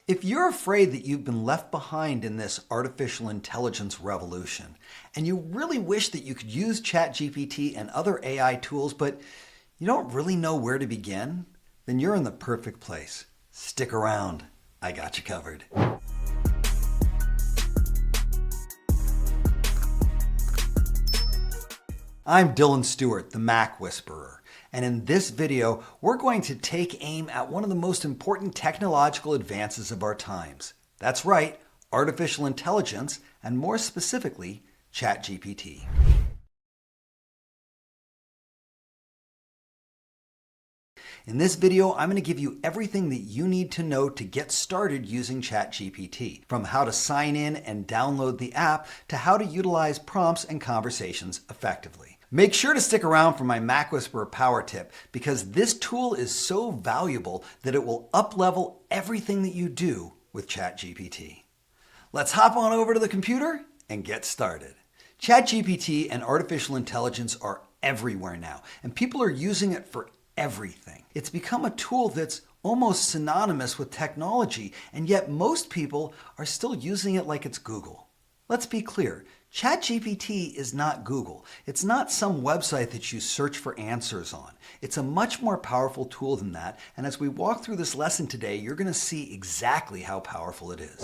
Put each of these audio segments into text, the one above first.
If you're afraid that you've been left behind in this artificial intelligence revolution, and you really wish that you could use ChatGPT and other AI tools, but you don't really know where to begin, then you're in the perfect place. Stick around. I got you covered. I'm Dylan Stewart, the MacWhisperer. And in this video, we're going to take aim at one of the most important technological advances of our times. That's right, artificial intelligence, and more specifically, ChatGPT. In this video, I'm going to give you everything that you need to know to get started using ChatGPT, from how to sign in and download the app to how to utilize prompts and conversations effectively. Make sure to stick around for my MacWhisperer power tip because this tool is so valuable that it will up-level everything that you do with ChatGPT. Let's hop on over to the computer and get started. ChatGPT and artificial intelligence are everywhere now, and people are using it for everything. It's become a tool that's almost synonymous with technology, and yet most people are still using it like it's Google. Let's be clear. ChatGPT is not Google. It's not some website that you search for answers on. It's a much more powerful tool than that, and as we walk through this lesson today, you're going to see exactly how powerful it is.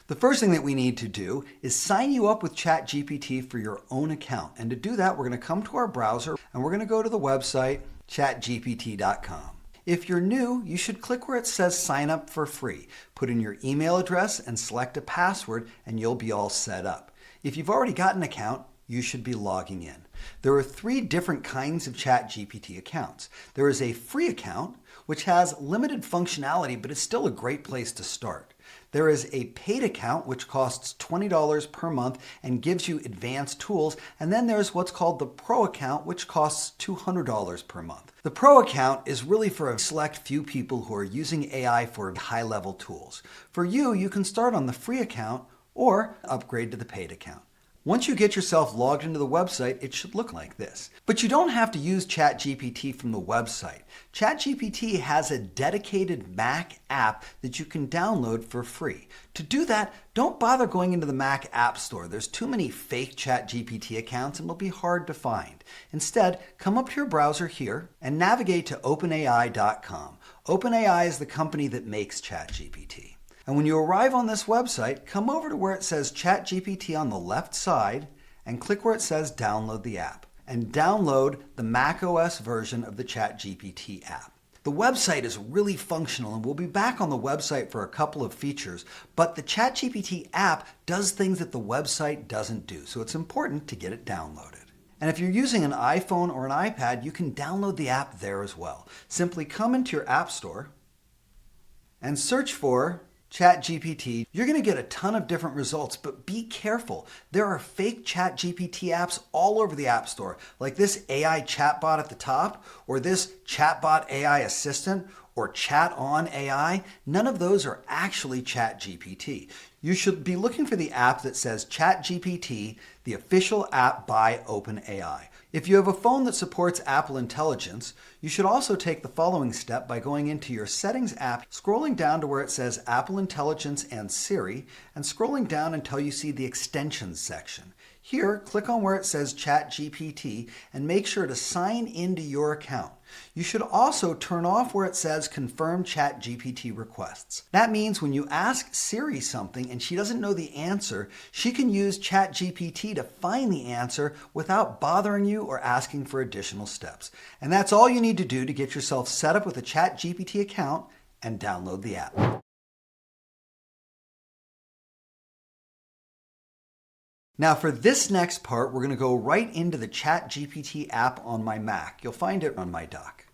The first thing that we need to do is sign you up with ChatGPT for your own account. And to do that, we're going to come to our browser and we're going to go to the website chatgpt.com. If you're new, you should click where it says sign up for free. Put in your email address and select a password and you'll be all set up. If you've already got an account, you should be logging in. There are 3 different kinds of ChatGPT accounts. There is a free account, which has limited functionality, but it's still a great place to start. There is a paid account, which costs $20 per month and gives you advanced tools. And then there's what's called the Pro account, which costs $200 per month. The Pro account is really for a select few people who are using AI for high-level tools. For you, you can start on the free account or upgrade to the paid account. Once you get yourself logged into the website, it should look like this. But you don't have to use ChatGPT from the website. ChatGPT has a dedicated Mac app that you can download for free. To do that, don't bother going into the Mac App Store. There's too many fake ChatGPT accounts and it'll be hard to find. Instead, come up to your browser here and navigate to openai.com. OpenAI is the company that makes ChatGPT. And when you arrive on this website, come over to where it says ChatGPT on the left side and click where it says download the app and download the macOS version of the ChatGPT app. The website is really functional and we'll be back on the website for a couple of features, but the ChatGPT app does things that the website doesn't do, so it's important to get it downloaded. And if you're using an iPhone or an iPad, you can download the app there as well. Simply come into your App Store and search for ChatGPT. You're going to get a ton of different results, but be careful. There are fake ChatGPT apps all over the App Store, like this AI chatbot at the top, or this chatbot AI assistant, or Chat on AI. None of those are actually ChatGPT. You should be looking for the app that says ChatGPT, the official app by OpenAI. If you have a phone that supports Apple Intelligence, you should also take the following step by going into your Settings app, scrolling down to where it says Apple Intelligence and Siri, and scrolling down until you see the Extensions section. Here, click on where it says ChatGPT and make sure to sign into your account. You should also turn off where it says Confirm ChatGPT Requests. That means when you ask Siri something and she doesn't know the answer, she can use ChatGPT to find the answer without bothering you or asking for additional steps. And that's all you need to do to get yourself set up with a ChatGPT account and download the app. Now for this next part, we're going to go right into the ChatGPT app on my Mac. You'll find it on my dock.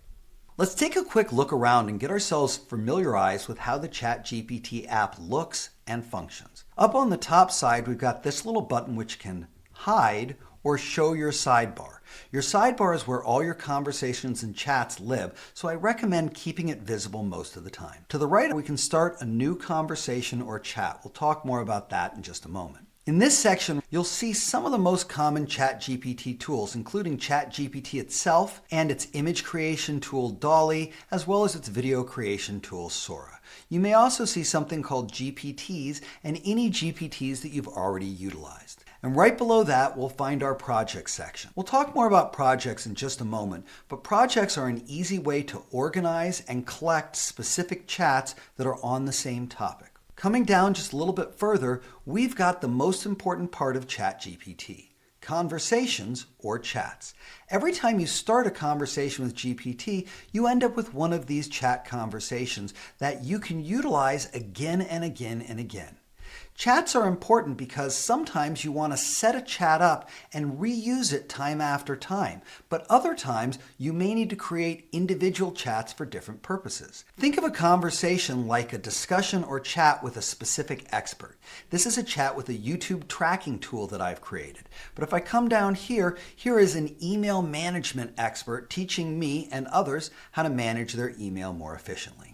Let's take a quick look around and get ourselves familiarized with how the ChatGPT app looks and functions. Up on the top side, we've got this little button which can hide or show your sidebar. Your sidebar is where all your conversations and chats live, so I recommend keeping it visible most of the time. To the right, we can start a new conversation or chat. We'll talk more about that in just a moment. In this section, you'll see some of the most common ChatGPT tools, including ChatGPT itself and its image creation tool Dolly, as well as its video creation tool Sora. You may also see something called GPTs and any GPTs that you've already utilized. And right below that, we'll find our projects section. We'll talk more about projects in just a moment, but projects are an easy way to organize and collect specific chats that are on the same topic. Coming down just a little bit further, we've got the most important part of ChatGPT, conversations or chats. Every time you start a conversation with GPT, you end up with one of these chat conversations that you can utilize again and again and again. Chats are important because sometimes you want to set a chat up and reuse it time after time, but other times you may need to create individual chats for different purposes. Think of a conversation like a discussion or chat with a specific expert. This is a chat with a YouTube tracking tool that I've created. But if I come down here, here is an email management expert teaching me and others how to manage their email more efficiently.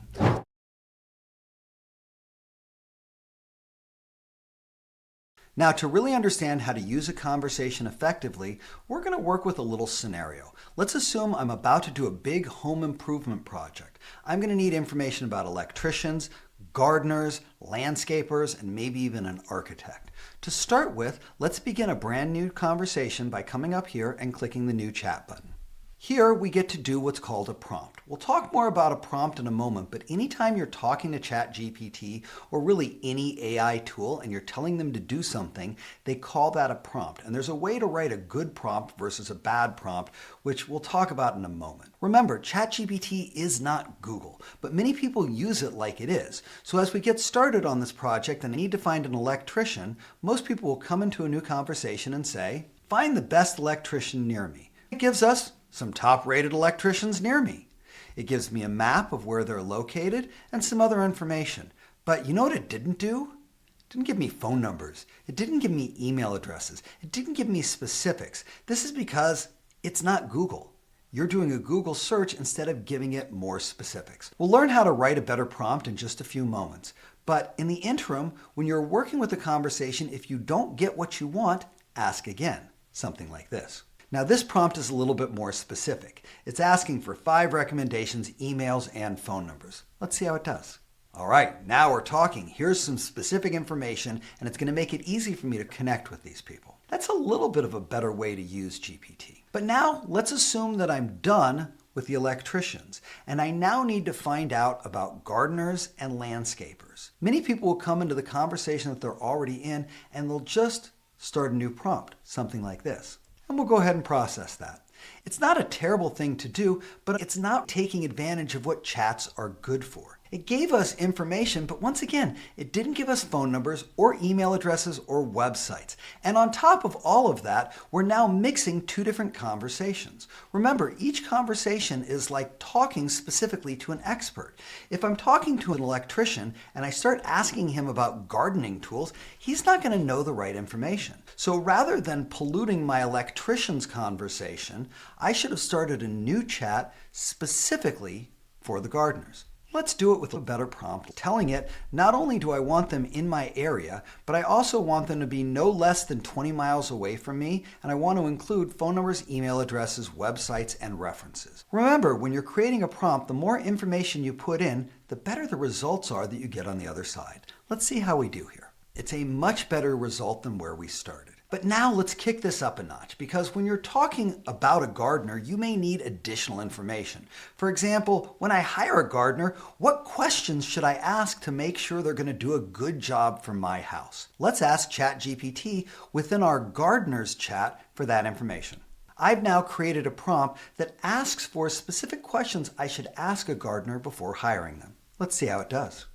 Now, to really understand how to use a conversation effectively, we're going to work with a little scenario. Let's assume I'm about to do a big home improvement project. I'm going to need information about electricians, gardeners, landscapers, and maybe even an architect. To start with, let's begin a brand new conversation by coming up here and clicking the new chat button. Here we get to do what's called a prompt. We'll talk more about a prompt in a moment, but anytime you're talking to ChatGPT or really any AI tool and you're telling them to do something, they call that a prompt. And there's a way to write a good prompt versus a bad prompt, which we'll talk about in a moment. Remember, ChatGPT is not Google, but many people use it like it is. So as we get started on this project and I need to find an electrician, most people will come into a new conversation and say, find the best electrician near me. It gives us some top-rated electricians near me. It gives me a map of where they're located and some other information. But you know what it didn't do? It didn't give me phone numbers. It didn't give me email addresses. It didn't give me specifics. This is because it's not Google. You're doing a Google search instead of giving it more specifics. We'll learn how to write a better prompt in just a few moments. But in the interim, when you're working with a conversation, if you don't get what you want, ask again. Something like this. Now this prompt is a little bit more specific. It's asking for 5 recommendations, emails, and phone numbers. Let's see how it does. All right, now we're talking. Here's some specific information, and it's going to make it easy for me to connect with these people. That's a little bit of a better way to use GPT. But now let's assume that I'm done with the electricians, and I now need to find out about gardeners and landscapers. Many people will come into the conversation that they're already in, and they'll just start a new prompt, something like this. And we'll go ahead and process that. It's not a terrible thing to do, but it's not taking advantage of what chats are good for. It gave us information, but once again, it didn't give us phone numbers or email addresses or websites. And on top of all of that, we're now mixing 2 different conversations. Remember, each conversation is like talking specifically to an expert. If I'm talking to an electrician and I start asking him about gardening tools, he's not going to know the right information. So rather than polluting my electrician's conversation, I should have started a new chat specifically for the gardeners. Let's do it with a better prompt, telling it not only do I want them in my area, but I also want them to be no less than 20 miles away from me, and I want to include phone numbers, email addresses, websites, and references. Remember, when you're creating a prompt, the more information you put in, the better the results are that you get on the other side. Let's see how we do here. It's a much better result than where we started. But now let's kick this up a notch, because when you're talking about a gardener, you may need additional information. For example, when I hire a gardener, what questions should I ask to make sure they're going to do a good job for my house? Let's ask ChatGPT within our gardeners chat for that information. I've now created a prompt that asks for specific questions I should ask a gardener before hiring them. Let's see how it does.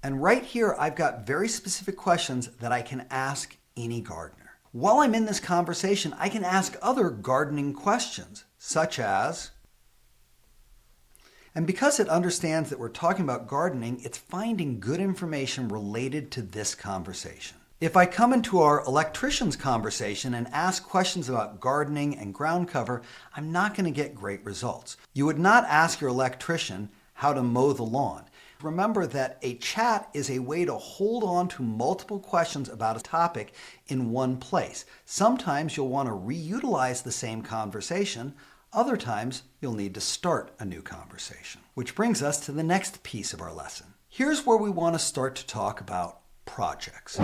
And right here, I've got very specific questions that I can ask any gardener. While I'm in this conversation, I can ask other gardening questions, such as, and because it understands that we're talking about gardening, it's finding good information related to this conversation. If I come into our electricians conversation and ask questions about gardening and ground cover, I'm not going to get great results. You would not ask your electrician how to mow the lawn. Remember that a chat is a way to hold on to multiple questions about a topic in one place. Sometimes you'll want to reutilize the same conversation. Other times you'll need to start a new conversation. Which brings us to the next piece of our lesson. Here's where we want to start to talk about projects.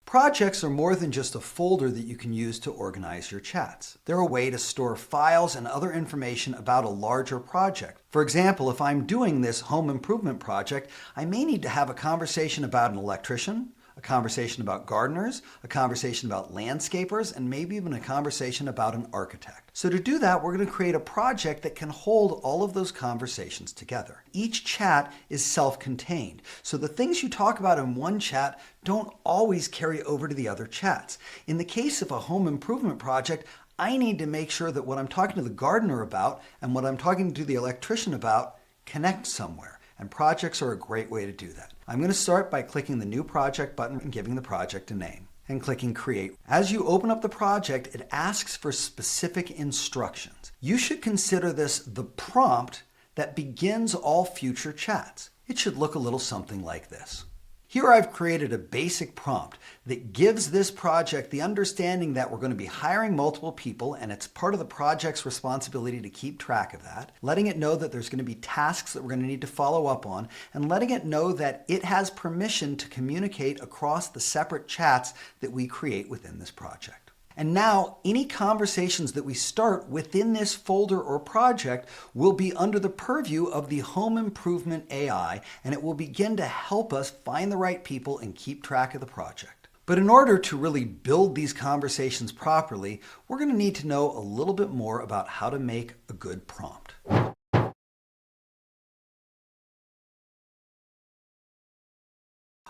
Projects are more than just a folder that you can use to organize your chats. They're a way to store files and other information about a larger project. For example, if I'm doing this home improvement project, I may need to have a conversation about an electrician, a conversation about gardeners, a conversation about landscapers, and maybe even a conversation about an architect. So to do that, we're going to create a project that can hold all of those conversations together. Each chat is self-contained, so the things you talk about in one chat don't always carry over to the other chats. In the case of a home improvement project, I need to make sure that what I'm talking to the gardener about and what I'm talking to the electrician about connect somewhere. And projects are a great way to do that. I'm going to start by clicking the New Project button and giving the project a name, and clicking Create. As you open up the project, it asks for specific instructions. You should consider this the prompt that begins all future chats. It should look a little something like this. Here I've created a basic prompt that gives this project the understanding that we're going to be hiring multiple people, and it's part of the project's responsibility to keep track of that, letting it know that there's going to be tasks that we're going to need to follow up on, and letting it know that it has permission to communicate across the separate chats that we create within this project. And now, any conversations that we start within this folder or project will be under the purview of the Home Improvement AI, and it will begin to help us find the right people and keep track of the project. But in order to really build these conversations properly, we're going to need to know a little bit more about how to make a good prompt.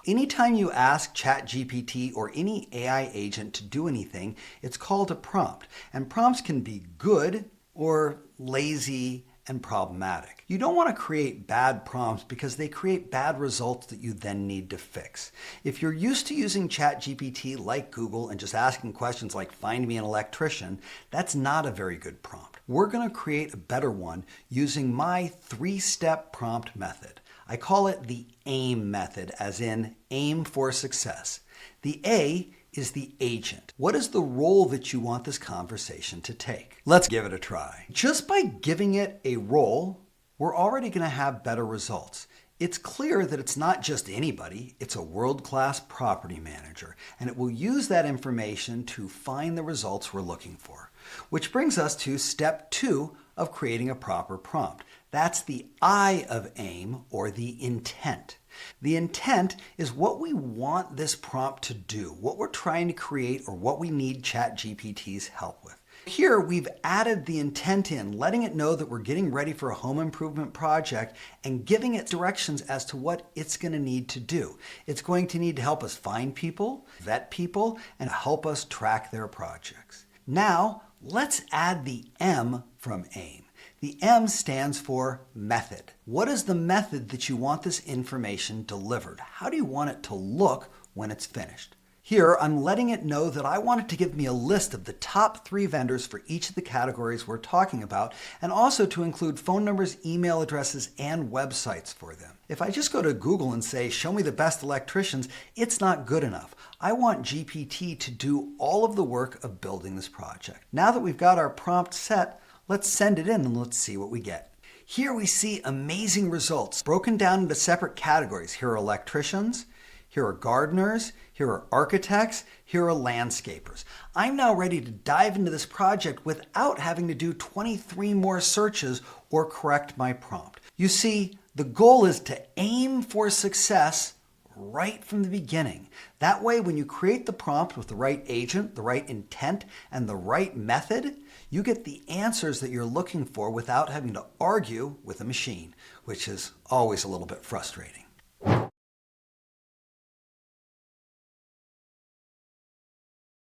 Anytime you ask ChatGPT or any AI agent to do anything, it's called a prompt. And prompts can be good or lazy and problematic. You don't want to create bad prompts because they create bad results that you then need to fix. If you're used to using ChatGPT like Google and just asking questions like find me an electrician, that's not a very good prompt. We're going to create a better one using my 3-step prompt method. I call it the AIM method, as in aim for success. The A is the agent. What is the role that you want this conversation to take? Let's give it a try. Just by giving it a role, we're already going to have better results. It's clear that it's not just anybody, it's a world-class property manager, and it will use that information to find the results we're looking for. Which brings us to step 2 of creating a proper prompt. That's the I of AIM, or the intent. The intent is what we want this prompt to do, what we're trying to create, or what we need ChatGPT's help with. Here we've added the intent in, letting it know that we're getting ready for a home improvement project and giving it directions as to what it's going to need to do. It's going to need to help us find people, vet people, and help us track their projects. Now, let's add the M from AIM. The M stands for method. What is the method that you want this information delivered? How do you want it to look when it's finished? Here, I'm letting it know that I want it to give me a list of the top 3 vendors for each of the categories we're talking about, and also to include phone numbers, email addresses, and websites for them. If I just go to Google and say, show me the best electricians, it's not good enough. I want GPT to do all of the work of building this project. Now that we've got our prompt set, let's send it in and let's see what we get. Here we see amazing results broken down into separate categories. Here are electricians, here are gardeners, here are architects, here are landscapers. I'm now ready to dive into this project without having to do 23 more searches or correct my prompt. You see, the goal is to aim for success right from the beginning. That way, when you create the prompt with the right agent, the right intent, and the right method, you get the answers that you're looking for without having to argue with a machine, which is always a little bit frustrating.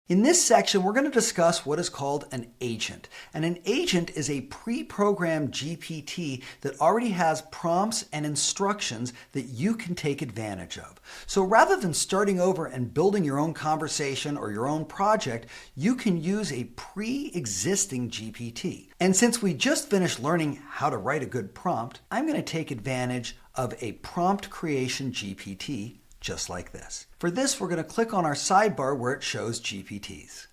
In this section, we're going to discuss what is called an agent. And an agent is a pre-programmed GPT that already has prompts and instructions that you can take advantage of. So rather than starting over and building your own conversation or your own project, you can use a pre-existing GPT. And since we just finished learning how to write a good prompt, I'm going to take advantage of a prompt creation GPT just like this. For this, we're going to click on our sidebar where it shows GPTs.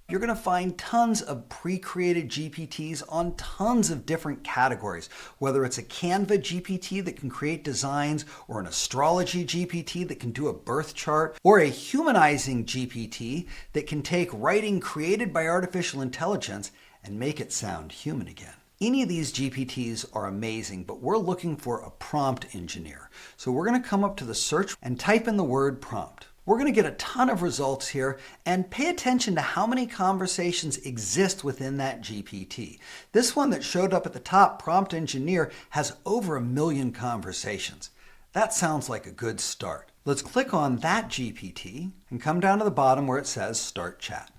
You're going to find tons of pre-created GPTs on tons of different categories, whether it's a Canva GPT that can create designs, or an astrology GPT that can do a birth chart, or a humanizing GPT that can take writing created by artificial intelligence and make it sound human again. Any of these GPTs are amazing, but we're looking for a prompt engineer. So we're going to come up to the search and type in the word prompt. We're going to get a ton of results here, and pay attention to how many conversations exist within that GPT. This one that showed up at the top, prompt engineer, has over 1 million conversations. That sounds like a good start. Let's click on that GPT and come down to the bottom where it says start chat.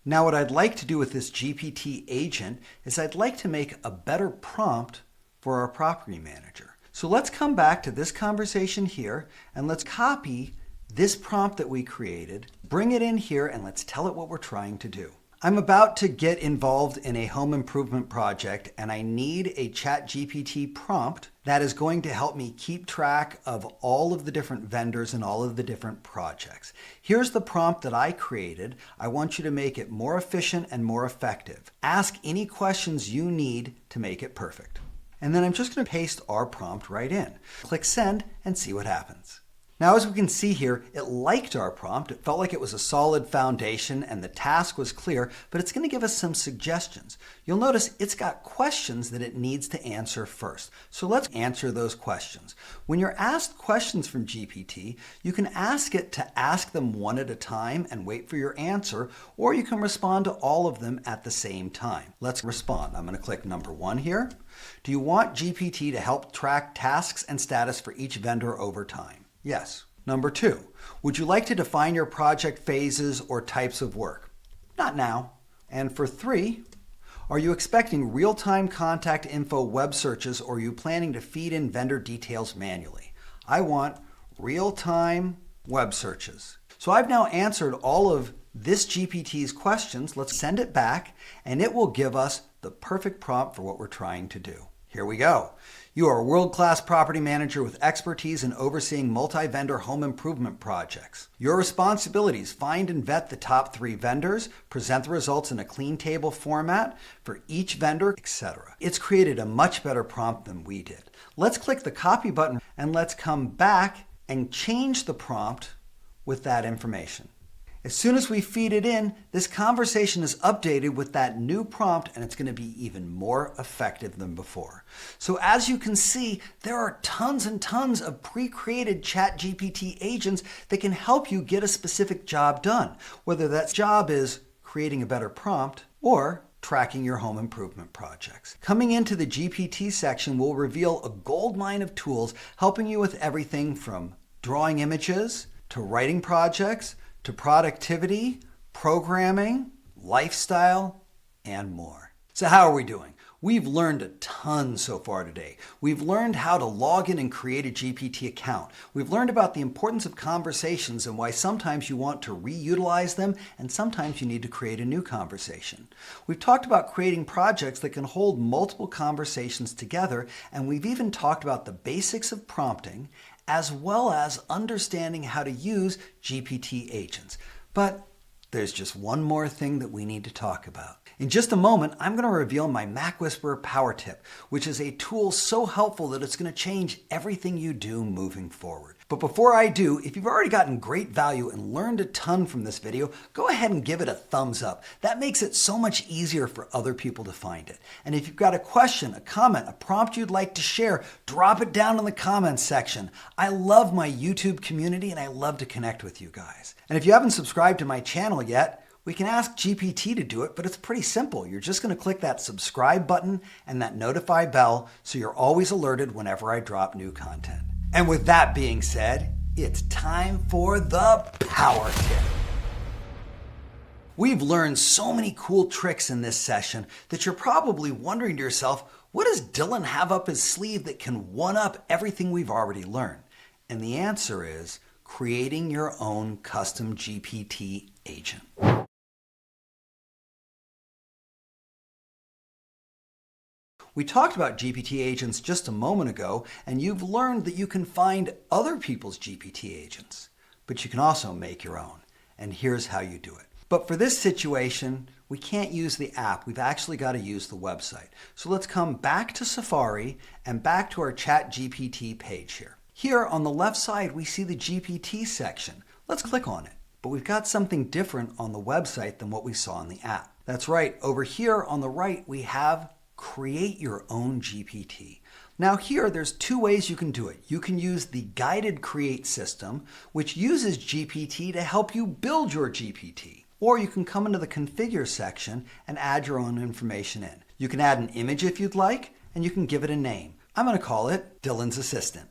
Now what I'd like to do with this GPT agent is I'd like to make a better prompt for our property manager. So let's come back to this conversation here and let's copy this prompt that we created, bring it in here, and let's tell it what we're trying to do. I'm about to get involved in a home improvement project and I need a ChatGPT prompt that is going to help me keep track of all of the different vendors and all of the different projects. Here's the prompt that I created. I want you to make it more efficient and more effective. Ask any questions you need to make it perfect. And then I'm just going to paste our prompt right in. Click send and see what happens. Now, as we can see here, it liked our prompt. It felt like it was a solid foundation and the task was clear, but it's going to give us some suggestions. You'll notice it's got questions that it needs to answer first. So let's answer those questions. When you're asked questions from GPT, you can ask it to ask them one at a time and wait for your answer, or you can respond to all of them at the same time. Let's respond. I'm going to click number 1 here. Do you want GPT to help track tasks and status for each vendor over time? Yes. Number 2, would you like to define your project phases or types of work? Not now. And for 3, are you expecting real-time contact info web searches, or are you planning to feed in vendor details manually? I want real-time web searches. So I've now answered all of this GPT's questions. Let's send it back and it will give us the perfect prompt for what we're trying to do. Here we go. You are a world-class property manager with expertise in overseeing multi-vendor home improvement projects. Your responsibilities: find and vet the top 3 vendors, present the results in a clean table format for each vendor, etc. It's created a much better prompt than we did. Let's click the copy button and let's come back and change the prompt with that information. As soon as we feed it in, this conversation is updated with that new prompt and it's going to be even more effective than before. So as you can see, there are tons and tons of pre-created ChatGPT agents that can help you get a specific job done, whether that job is creating a better prompt or tracking your home improvement projects. Coming into the GPT section will reveal a goldmine of tools helping you with everything from drawing images to writing projects, to productivity, programming, lifestyle, and more. So how are we doing? We've learned a ton so far today. We've learned how to log in and create a GPT account. We've learned about the importance of conversations and why sometimes you want to reutilize them and sometimes you need to create a new conversation. We've talked about creating projects that can hold multiple conversations together, and we've even talked about the basics of prompting, as well as understanding how to use GPT agents. But there's just one more thing that we need to talk about. In just a moment, I'm going to reveal my MacWhisperer Power Tip, which is a tool so helpful that it's going to change everything you do moving forward. But before I do, if you've already gotten great value and learned a ton from this video, go ahead and give it a thumbs up. That makes it so much easier for other people to find it. And if you've got a question, a comment, a prompt you'd like to share, drop it down in the comments section. I love my YouTube community and I love to connect with you guys. And if you haven't subscribed to my channel yet, we can ask GPT to do it, but it's pretty simple. You're just going to click that subscribe button and that notify bell so you're always alerted whenever I drop new content. And with that being said, it's time for the Power Tip. We've learned so many cool tricks in this session that you're probably wondering to yourself, what does Dylan have up his sleeve that can one-up everything we've already learned? And the answer is creating your own custom GPT agent. We talked about GPT agents just a moment ago, and you've learned that you can find other people's GPT agents, but you can also make your own. And here's how you do it. But for this situation, we can't use the app. We've actually got to use the website. So let's come back to Safari and back to our ChatGPT page here. Here on the left side, we see the GPT section. Let's click on it. But we've got something different on the website than what we saw in the app. That's right. Over here on the right, we have Create Your Own GPT. Now here, there's two ways you can do it. You can use the guided create system, which uses GPT to help you build your GPT. Or you can come into the configure section and add your own information in. You can add an image if you'd like, and you can give it a name. I'm going to call it Dylan's Assistant.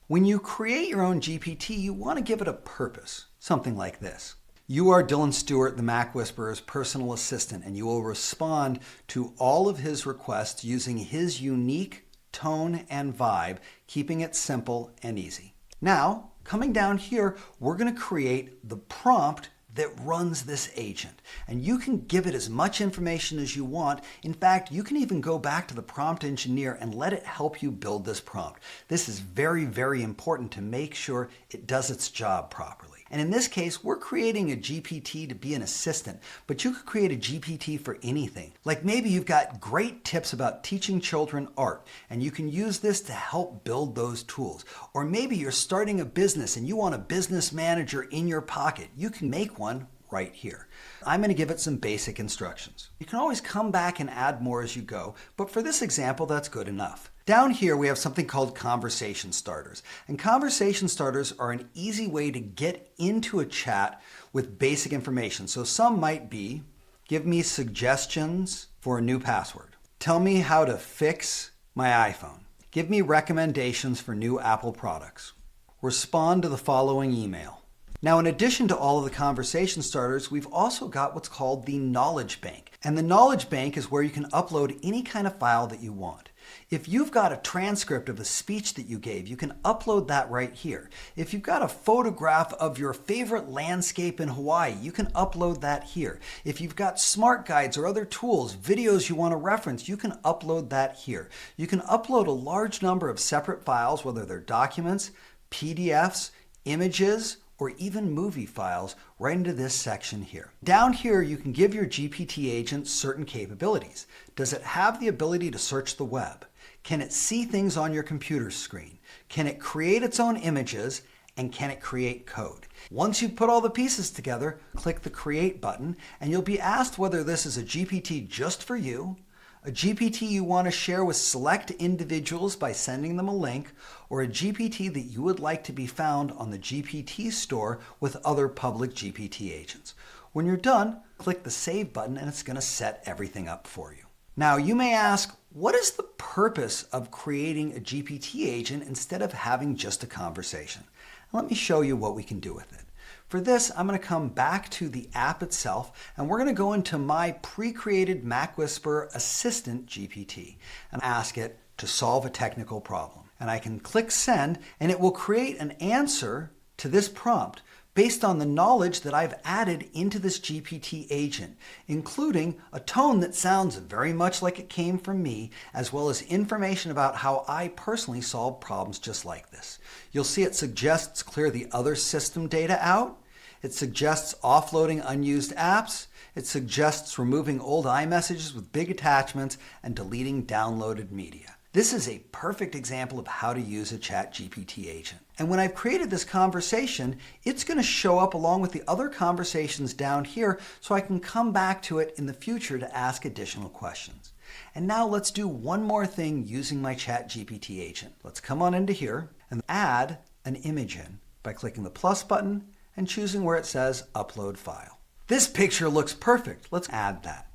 When you create your own GPT, you want to give it a purpose, something like this. You are Dylan Stewart, the MacWhisperer's personal assistant, and you will respond to all of his requests using his unique tone and vibe, keeping it simple and easy. Now, coming down here, we're going to create the prompt that runs this agent. And you can give it as much information as you want. In fact, you can even go back to the prompt engineer and let it help you build this prompt. This is very, very important to make sure it does its job properly. And in this case, we're creating a GPT to be an assistant, but you could create a GPT for anything. Like maybe you've got great tips about teaching children art, and you can use this to help build those tools. Or maybe you're starting a business and you want a business manager in your pocket. You can make one right here. I'm going to give it some basic instructions. You can always come back and add more as you go, but for this example, that's good enough. Down here, we have something called conversation starters. And conversation starters are an easy way to get into a chat with basic information. So some might be, give me suggestions for a new password. Tell me how to fix my iPhone. Give me recommendations for new Apple products. Respond to the following email. Now, in addition to all of the conversation starters, we've also got what's called the knowledge bank. And the knowledge bank is where you can upload any kind of file that you want. If you've got a transcript of a speech that you gave, you can upload that right here. If you've got a photograph of your favorite landscape in Hawaii, you can upload that here. If you've got smart guides or other tools, videos you want to reference, you can upload that here. You can upload a large number of separate files, whether they're documents, PDFs, images, or even movie files right into this section here. Down here, you can give your GPT agent certain capabilities. Does it have the ability to search the web? Can it see things on your computer screen? Can it create its own images? And can it create code? Once you've put all the pieces together, click the Create button, and you'll be asked whether this is a GPT just for you, a GPT you want to share with select individuals by sending them a link, or a GPT that you would like to be found on the GPT store with other public GPT agents. When you're done, click the Save button and it's going to set everything up for you. Now, you may ask, what is the purpose of creating a GPT agent instead of having just a conversation? Let me show you what we can do with it. For this, I'm going to come back to the app itself, and we're going to go into my pre-created MacWhisperer Assistant GPT and ask it to solve a technical problem. And I can click Send, and it will create an answer to this prompt based on the knowledge that I've added into this GPT agent, including a tone that sounds very much like it came from me, as well as information about how I personally solve problems just like this. You'll see it suggests clear the other system data out. It suggests offloading unused apps. It suggests removing old iMessages with big attachments and deleting downloaded media. This is a perfect example of how to use a ChatGPT agent. And when I've created this conversation, it's going to show up along with the other conversations down here so I can come back to it in the future to ask additional questions. And now let's do one more thing using my ChatGPT agent. Let's come on into here and add an image in by clicking the plus button and choosing where it says Upload File. This picture looks perfect. Let's add that.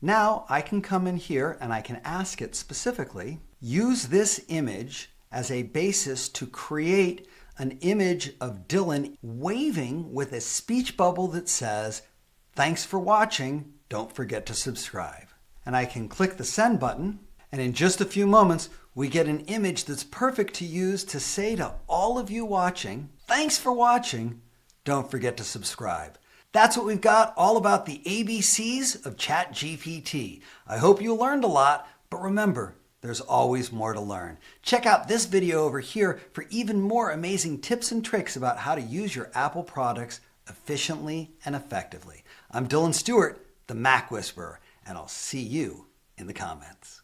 Now I can come in here and I can ask it specifically, use this image as a basis to create an image of Dylan waving with a speech bubble that says, Thanks for watching. Don't forget to subscribe. And I can click the send button, and in just a few moments, we get an image that's perfect to use to say to all of you watching, thanks for watching. Don't forget to subscribe. That's what we've got all about the ABCs of ChatGPT. I hope you learned a lot, but remember, there's always more to learn. Check out this video over here for even more amazing tips and tricks about how to use your Apple products efficiently and effectively. I'm Dylan Stewart, the Mac Whisperer, and I'll see you in the comments.